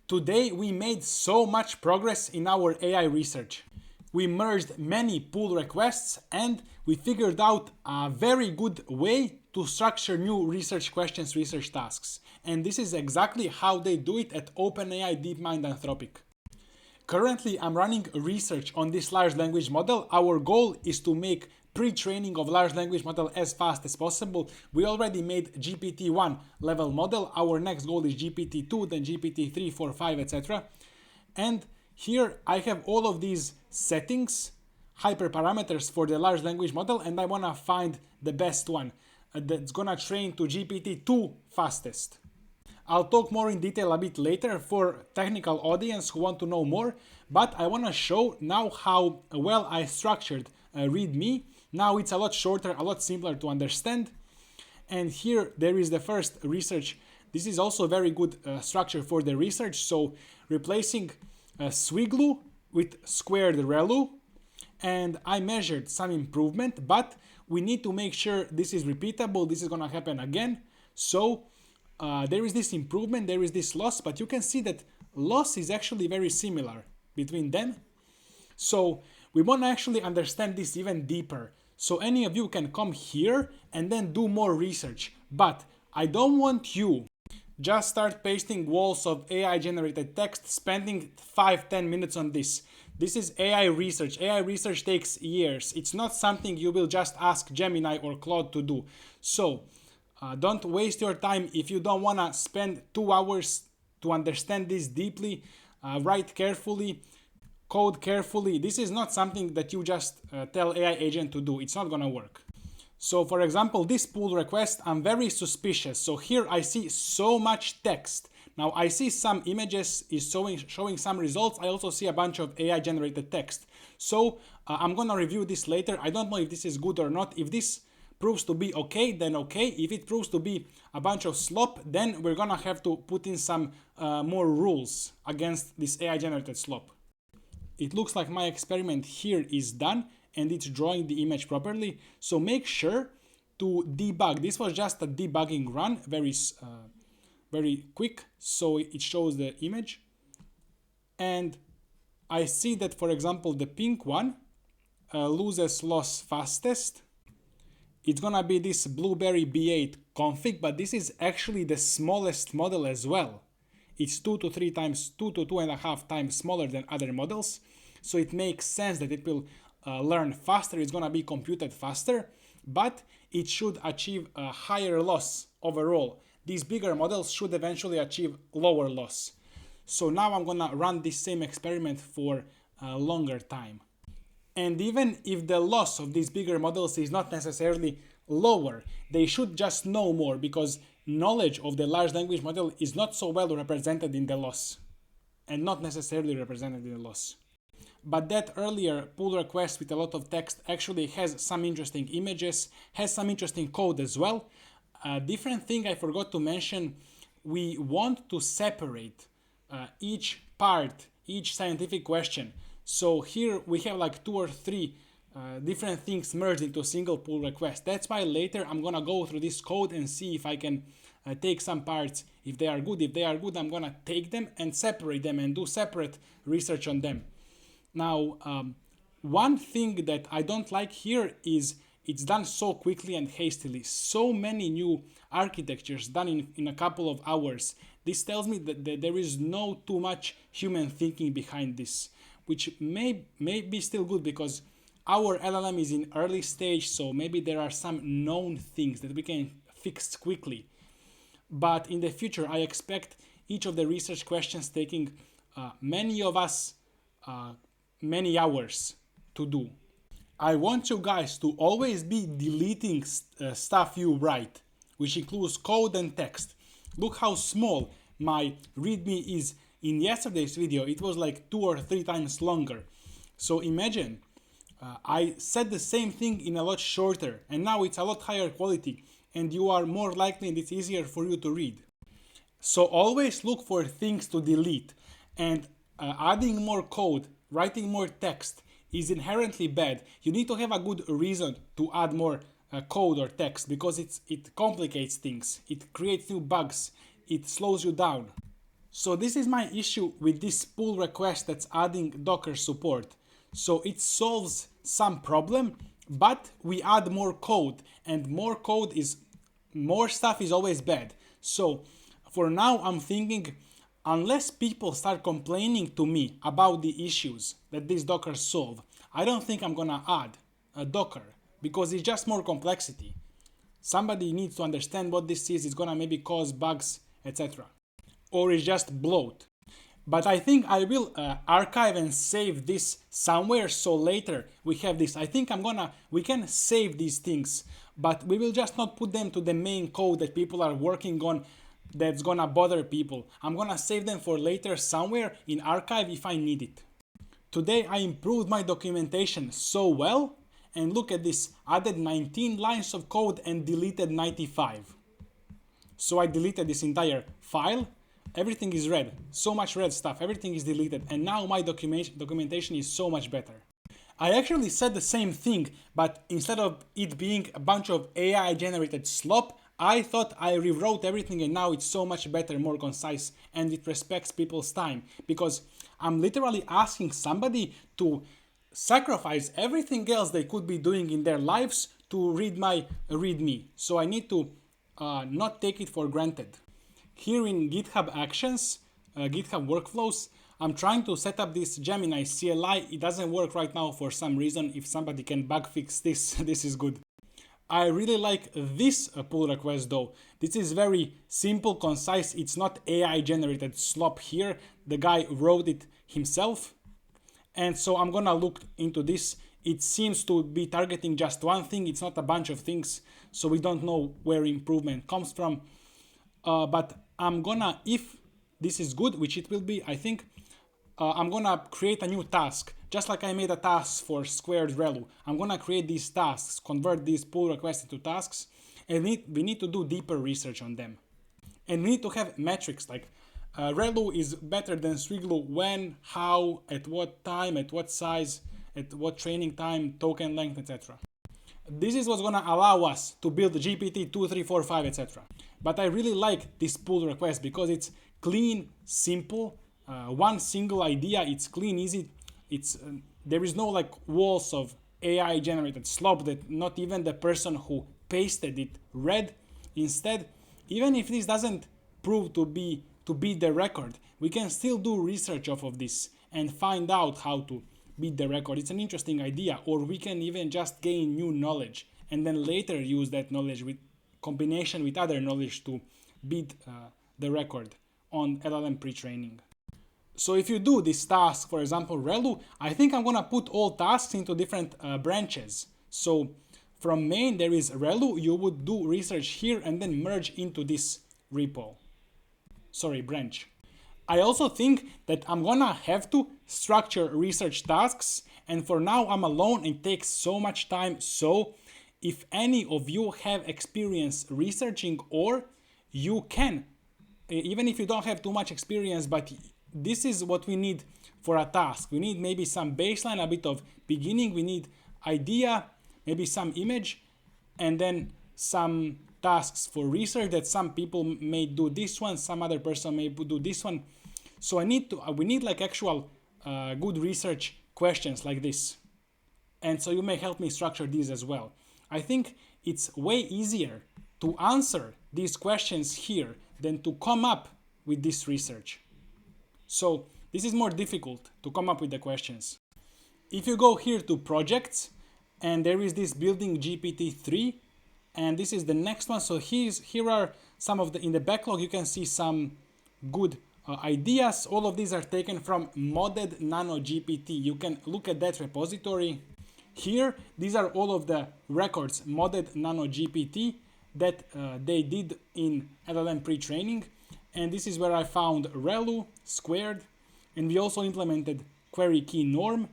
Today we made so much progress in our AI research. We merged many pull requests and we figured out a very good way to structure new research questions, research tasks. And this is exactly how they do it at OpenAI DeepMind Anthropic. Currently, I'm running research on this large language model. Our goal is to make pre-training of large language model as fast as possible. We already made GPT-1 level model. Our next goal is GPT-2, then GPT-3, 4, 5, etc. And here I have all of these settings, hyperparameters for the large language model, and I want to find the best one that's gonna train to GPT-2 fastest. I'll talk more in detail a bit later for technical audience who want to know more, but I want to show now how well I structured README. Now it's a lot shorter, a lot simpler to understand. And here there is the first research. This is also a very good structure for the research. So replacing Swiglu with squared ReLU, and I measured some improvement, but we need to make sure this is repeatable. This is going to happen again. So there is this improvement, there is this loss, but you can see that loss is actually very similar between them. So we want to actually understand this even deeper. So any of you can come here and then do more research, but I don't want you just start pasting walls of AI generated text, spending 5-10 minutes on this. This is AI research. AI research takes years. It's not something you will just ask Gemini or Claude to do. So don't waste your time if you don't want to spend 2 hours to understand this deeply. Write carefully, code carefully. This is not something that you just tell AI agent to do. It's not going to work. So for example, this pull request, I'm very suspicious. So here I see so much text. Now I see some images is showing some results. I also see a bunch of AI generated text. So I'm going to review this later. I don't know if this is good or not. If this proves to be okay, then okay. If it proves to be a bunch of slop, then we're gonna have to put in some more rules against this AI generated slop. It looks like my experiment here is done and it's drawing the image properly. So make sure to debug. This was just a debugging run, very quick. So it shows the image. And I see that, for example, the pink one loses loss fastest. It's gonna be this Blueberry B8 config, but this is actually the smallest model as well. It's 2 to 2.5 times smaller than other models. So it makes sense that it will learn faster. It's gonna be computed faster, but it should achieve a higher loss overall. These bigger models should eventually achieve lower loss. So now I'm gonna run this same experiment for a longer time. And even if the loss of these bigger models is not necessarily lower, they should just know more, because knowledge of the large language model is not so well represented in the loss and not necessarily represented in the loss. But that earlier pull request with a lot of text actually has some interesting images, has some interesting code as well. A different thing I forgot to mention, we want to separate each part, each scientific question. So here we have like 2 or 3 different things merged into a single pull request. That's why later I'm gonna go through this code and see if I can take some parts. If they are good, I'm gonna take them and separate them and do separate research on them. Now, one thing that I don't like here is it's done so quickly and hastily. So many new architectures done in a couple of hours. This tells me that there is no too much human thinking behind this, which may be still good because our LLM is in early stage, so maybe there are some known things that we can fix quickly. But in the future, I expect each of the research questions taking many of us many hours to do. I want you guys to always be deleting stuff you write, which includes code and text. Look how small my README is. In yesterday's video, it was like 2 or 3 times longer. So imagine, I said the same thing in a lot shorter, and now it's a lot higher quality, and you are more likely and it's easier for you to read. So always look for things to delete, and adding more code, writing more text is inherently bad. You need to have a good reason to add more code or text, because it complicates things, it creates new bugs, it slows you down. So this is my issue with this pull request that's adding Docker support. So it solves some problem, but we add more code, and more stuff is always bad. So for now, I'm thinking, unless people start complaining to me about the issues that this Docker solve, I don't think I'm gonna add a Docker, because it's just more complexity. Somebody needs to understand what this is. It's gonna maybe cause bugs, etc. Or it's just bloat. But I think I will archive and save this somewhere, so later we have this. I think we can save these things, but we will just not put them to the main code that people are working on that's gonna bother people. I'm gonna save them for later somewhere in archive if I need it. Today I improved my documentation so well, and look at this, added 19 lines of code and deleted 95. So I deleted this entire file. Everything is red, so much red stuff, everything is deleted, and now my documentation is so much better. I actually said the same thing, but instead of it being a bunch of AI generated slop, I thought I rewrote everything, and now it's so much better, more concise, and it respects people's time, because I'm literally asking somebody to sacrifice everything else they could be doing in their lives to read my README. So I need to not take it for granted. Here in GitHub Actions, GitHub Workflows, I'm trying to set up this Gemini CLI. It doesn't work right now for some reason. If somebody can bug fix this, this is good. I really like this pull request though. This is very simple, concise. It's not AI generated slop here. The guy wrote it himself. And so I'm gonna look into this. It seems to be targeting just one thing. It's not a bunch of things. So we don't know where improvement comes from. But I'm gonna, if this is good, which it will be, I think, I'm gonna create a new task. Just like I made a task for squared ReLU. I'm gonna create these tasks, convert these pull requests into tasks, and we need to do deeper research on them. And we need to have metrics like ReLU is better than Swiglu when, how, at what time, at what size, at what training time, token length, etc. This is what's gonna allow us to build GPT-2, 3, 4, 5, etc. But I really like this pull request because it's clean, simple, one single idea. It's clean, easy. It's there is no like walls of AI generated slop that not even the person who pasted it read. Instead, even if this doesn't prove to beat the record, we can still do research off of this and find out how to beat the record. It's an interesting idea, or we can even just gain new knowledge and then later use that knowledge with combination with other knowledge to beat the record on LLM pre-training. So if you do this task, for example, ReLU, I think I'm gonna put all tasks into different branches. So from main, there is ReLU, you would do research here and then merge into this branch. I also think that I'm gonna have to structure research tasks, and for now I'm alone and it takes so much time. So if any of you have experience researching, or you can, even if you don't have too much experience, but this is what we need for a task. We need maybe some baseline, a bit of beginning, we need idea, maybe some image, and then some tasks for research that some people may do this one, some other person may do this one. So we need like actual good research questions like this. And so you may help me structure these as well. I think it's way easier to answer these questions here than to come up with this research. So this is more difficult to come up with the questions. If you go here to projects, and there is this building GPT-3, and this is the next one. So here are some of in the backlog, you can see some good ideas. All of these are taken from modded NanoGPT. You can look at that repository. Here, these are all of the records, modded NanoGPT, that they did in LLM pre-training. And this is where I found ReLU, squared, and we also implemented query key norm.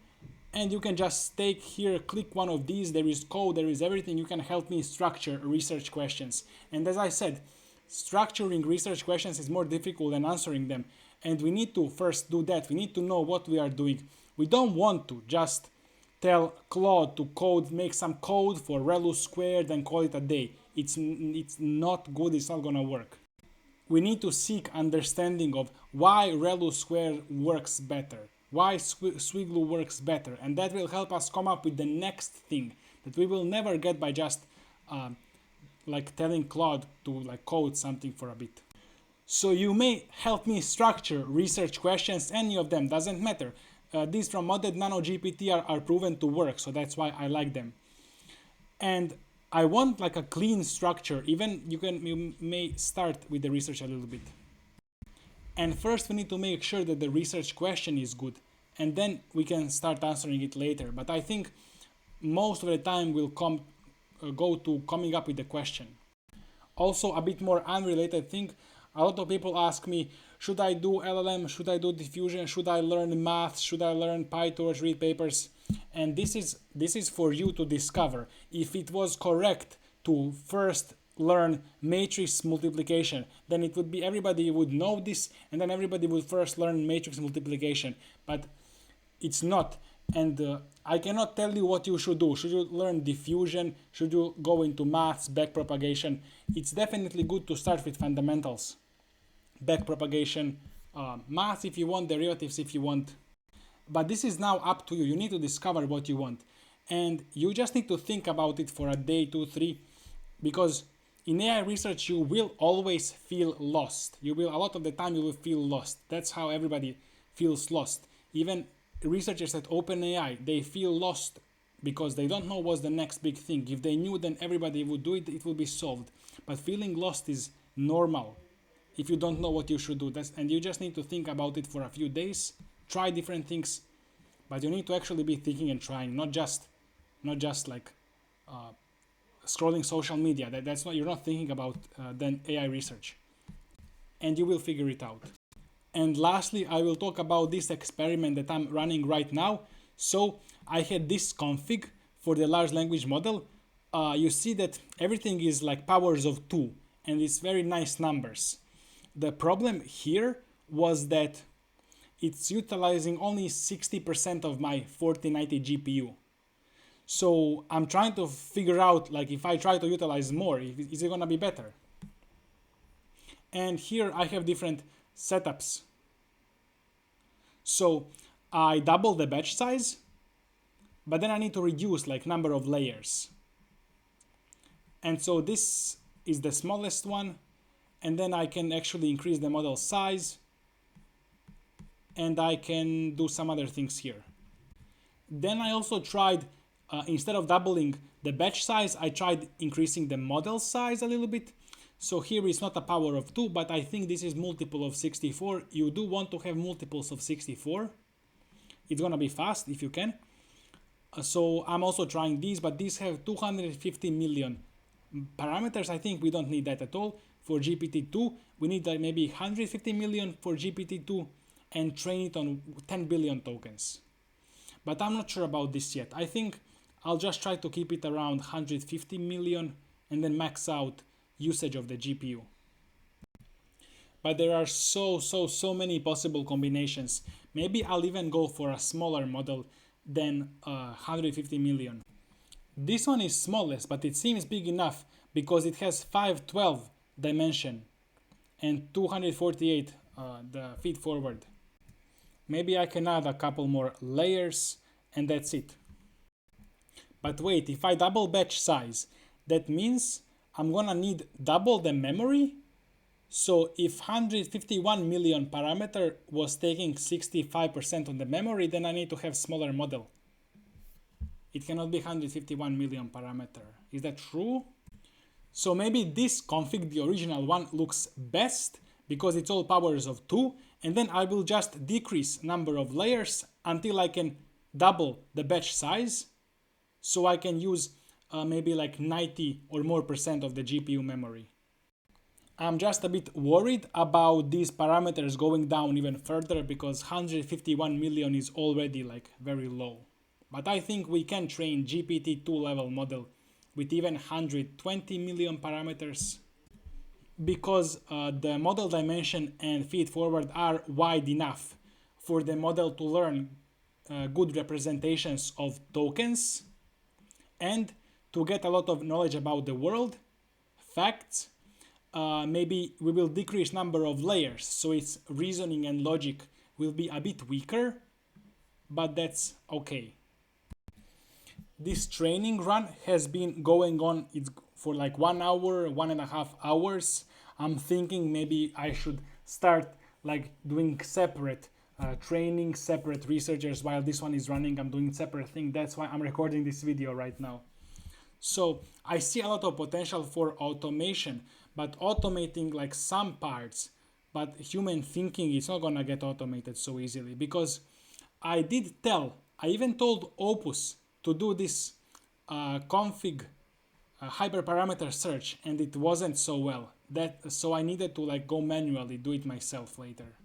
And you can just take here, click one of these, there is code, there is everything. You can help me structure research questions. And as I said, structuring research questions is more difficult than answering them. And we need to first do that. We need to know what we are doing. We don't want to just tell Claude to make some code for ReLU squared and call it a day. It's not good, it's not gonna work. we need to seek understanding of why ReLU square works better, why Swiglu works better, and that will help us come up with the next thing that we will never get by just like telling Claude to like code something for a bit. So you may help me structure research questions, any of them, doesn't matter. These from modded NanoGPT are proven to work, so that's why I like them. And I want like a clean structure. Even you may start with the research a little bit. And first we need to make sure that the research question is good, and then we can start answering it later. But I think most of the time will go to coming up with the question. Also, a bit more unrelated thing. A lot of people ask me, should I do LLM? Should I do diffusion? Should I learn math? Should I learn PyTorch, read papers? And this is for you to discover if it was correct to first learn matrix multiplication. Then it would be everybody would know this, and then everybody would first learn matrix multiplication. But it's not. And I cannot tell you what you should do. Should you learn diffusion? Should you go into maths, backpropagation? It's definitely good to start with fundamentals. Backpropagation, math if you want, derivatives if you want. But this is now up to you. You need to discover what you want. And you just need to think about it for a day, 2, 3. Because in AI research, you will always feel lost. A lot of the time you will feel lost. That's how everybody feels lost. Even researchers at OpenAI, they feel lost because they don't know what's the next big thing. If they knew, then everybody would do it, it would be solved. But feeling lost is normal if you don't know what you should do. And you just need to think about it for a few days, try different things, but you need to actually be thinking and trying, not just like scrolling social media. That's not, you're not thinking about then AI research, and you will figure it out. And lastly, I will talk about this experiment that I'm running right now. So I had this config for the large language model. You see that everything is like powers of 2, and it's very nice numbers. The problem here was that it's utilizing only 60% of my 4090 GPU. So I'm trying to figure out, like, if I try to utilize more, is it gonna be better? And here I have different setups. So I double the batch size, but then I need to reduce like number of layers. And so this is the smallest one, and then I can actually increase the model size, and I can do some other things here. Then I also tried, instead of doubling the batch size, I tried increasing the model size a little bit. So here it's not a power of 2, but I think this is multiple of 64. You do want to have multiples of 64. It's gonna be fast if you can. So I'm also trying these, but these have 250 million parameters. I think we don't need that at all. For GPT-2, we need like maybe 150 million for GPT-2 and train it on 10 billion tokens. But I'm not sure about this yet. I think I'll just try to keep it around 150 million and then max out usage of the GPU. But there are so many possible combinations. Maybe I'll even go for a smaller model than 150 million. This one is smallest, but it seems big enough because it has 512 dimension and 248 the feed forward. Maybe I can add a couple more layers and that's it. But wait, if I double batch size, that means I'm gonna need double the memory. So if 151 million parameter was taking 65% of the memory, then I need to have smaller model. It cannot be 151 million parameter. Is that true? So maybe this config, the original one, looks best because it's all powers of 2, and then I will just decrease number of layers until I can double the batch size, so I can use maybe like 90 or more % of the GPU memory. I'm just a bit worried about these parameters going down even further because 151 million is already like very low. But I think we can train GPT-2 level model with even 120 million parameters because the model dimension and feed forward are wide enough for the model to learn good representations of tokens and to get a lot of knowledge about the world, facts, maybe we will decrease number of layers, so its reasoning and logic will be a bit weaker, but that's okay. This training run has been going on for like 1 hour, 1.5 hours. I'm thinking maybe I should start like doing separate training, separate researchers while this one is running. I'm doing separate thing. That's why I'm recording this video right now. So I see a lot of potential for automation, but automating like some parts, but human thinking is not gonna get automated so easily, because I even told Opus to do this config hyperparameter search, and it wasn't so well. So I needed to like go manually do it myself later.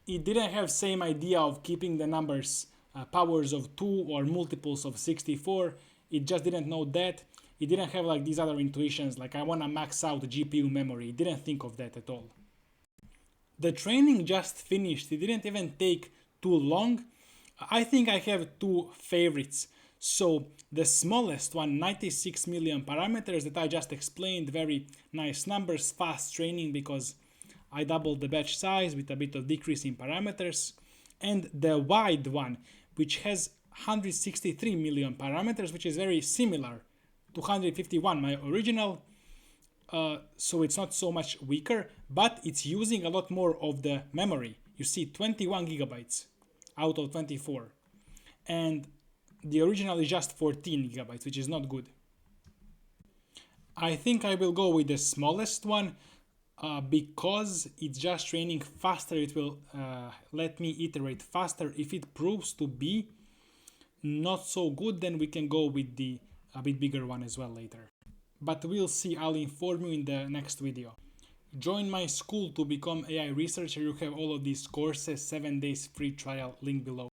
It didn't have same idea of keeping the numbers powers of 2 or multiples of 64. It just didn't know that. It didn't have like these other intuitions like I want to max out GPU memory. It didn't think of that at all. The training just finished. It didn't even take too long. I think I have two favorites. So the smallest one, 96 million parameters that I just explained, very nice numbers, fast training because I doubled the batch size with a bit of decrease in parameters. And the wide one, which has 163 million parameters, which is very similar to 151, my original. So it's not so much weaker, but it's using a lot more of the memory. You see 21 gigabytes out of 24. And the original is just 14 gigabytes, which is not good. I think I will go with the smallest one because it's just training faster. It will let me iterate faster. If it proves to be not so good, then we can go with the a bit bigger one as well later. But we'll see. I'll inform you in the next video. Join my school to become AI researcher. You have all of these courses, 7 days free trial, link below.